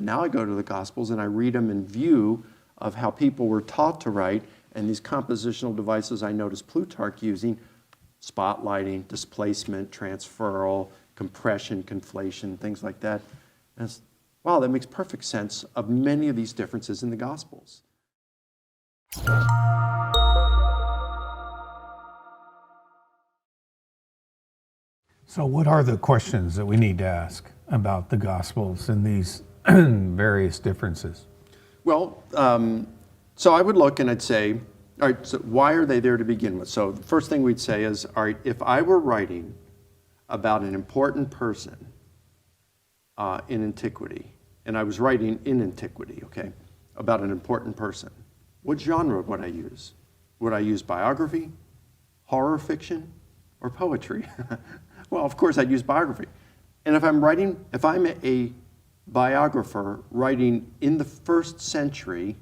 Now I go to the Gospels and I read them in view of how people were taught to write, and these compositional devices I noticed Plutarch using: spotlighting, displacement, transferal, compression, conflation, things like that. And wow, that makes perfect sense of many of these differences in the Gospels. So what are the questions that we need to ask about the Gospels and these various differences? Well, so I would look and I'd say, all right, so why are they there to begin with? So the first thing we'd say is, all right, if I were writing about an important person in antiquity, and I was writing in antiquity, okay, about an important person, what genre would I use? Would I use biography, horror fiction, or poetry? Well, of course I'd use biography. And if I'm a biographer writing in the first century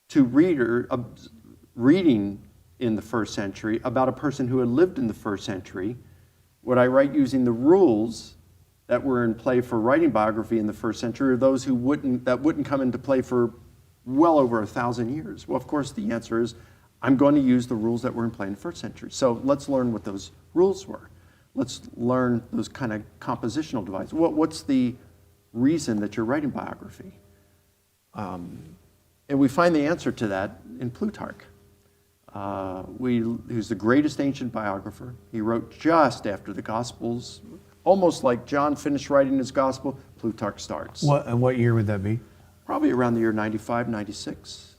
to reading in the first century about a person who had lived in the first century, would I write using the rules that were in play for writing biography in the first century, or those that wouldn't come into play for well over 1,000 years? Well, of course, the answer is I'm going to use the rules that were in play in the first century. So let's learn what those rules were. Let's learn those kind of compositional devices. What's the reason that you're writing biography? And we find the answer to that in Plutarch. Who's the greatest ancient biographer. He wrote just after the Gospels, almost like John finished writing his Gospel, Plutarch starts. What year would that be? Probably around the year 95, 96.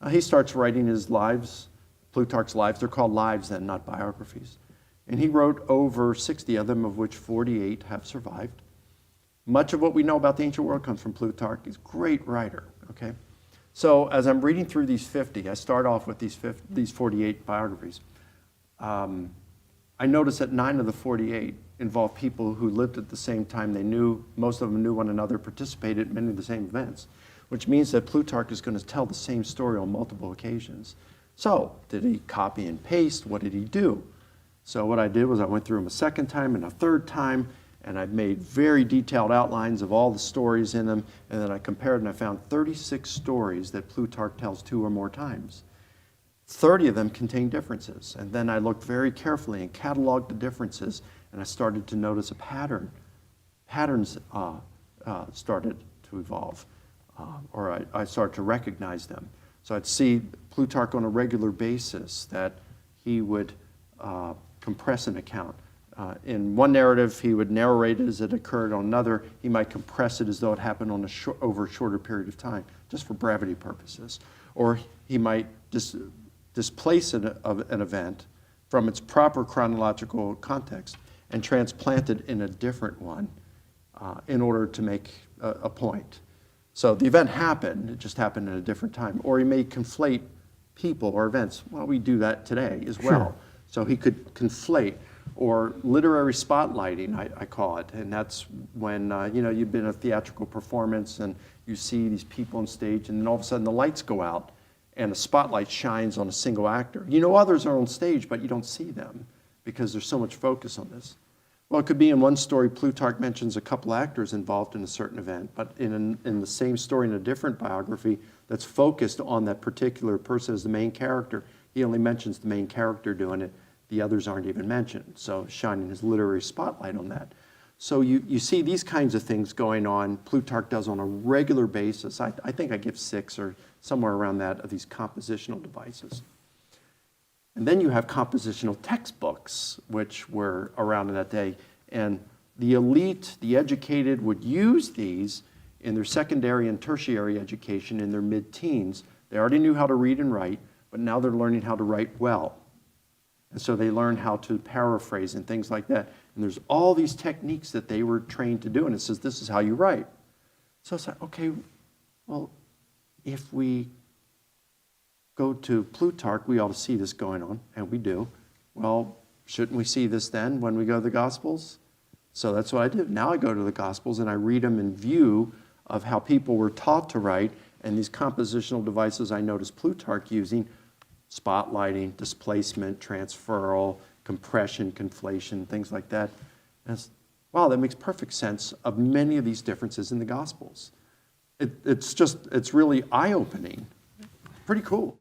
He starts writing his lives, Plutarch's lives. They're called lives then, not biographies. And he wrote over 60 of them, of which 48 have survived. Much of what we know about the ancient world comes from Plutarch. He's a great writer, okay? So as I'm reading through these 50, I start off with these 48 biographies. I notice that 9 of the 48 involve people who lived at the same time. Most of them knew one another, participated in many of the same events, which means that Plutarch is going to tell the same story on multiple occasions. So did he copy and paste? What did he do? So what I did was I went through them a second time and a third time, and I made very detailed outlines of all the stories in them, and then I compared and I found 36 stories that Plutarch tells 2 or more times. 30 of them contain differences, and then I looked very carefully and cataloged the differences, and I started to notice a pattern. Patterns started to evolve, or I started to recognize them. So I'd see Plutarch on a regular basis that he would compress an account. In one narrative, he would narrate it as it occurred. On another, he might compress it as though it happened on over a shorter period of time, just for brevity purposes. Or he might displace an event from its proper chronological context and transplant it in a different one in order to make a point. So the event happened, it just happened at a different time. Or he may conflate people or events. Well, we do that today as well. Sure. So he could conflate, or literary spotlighting, I call it. And that's when, you've been in a theatrical performance and you see these people on stage, and then all of a sudden the lights go out and a spotlight shines on a single actor. You know others are on stage, but you don't see them because there's so much focus on this. Well, it could be in one story, Plutarch mentions a couple actors involved in a certain event, but in the same story in a different biography that's focused on that particular person as the main character, he only mentions the main character doing it. The others aren't even mentioned, so shining his literary spotlight on that. So you see these kinds of things going on. Plutarch does on a regular basis. I think I give 6 or somewhere around that of these compositional devices. And then you have compositional textbooks, which were around in that day. And the elite, the educated, would use these in their secondary and tertiary education in their mid-teens. They already knew how to read and write, but now they're learning how to write well. And so they learn how to paraphrase and things like that. And there's all these techniques that they were trained to do. And it says, this is how you write. So it's like, okay, well, if we go to Plutarch, we ought to see this going on. And we do. Well, shouldn't we see this then when we go to the Gospels? So that's what I did. Now I go to the Gospels and I read them in view of how people were taught to write. And these compositional devices I noticed Plutarch using: spotlighting, displacement, transferal, compression, conflation, things like that. And wow, that makes perfect sense of many of these differences in the Gospels. It's really eye-opening. Pretty cool.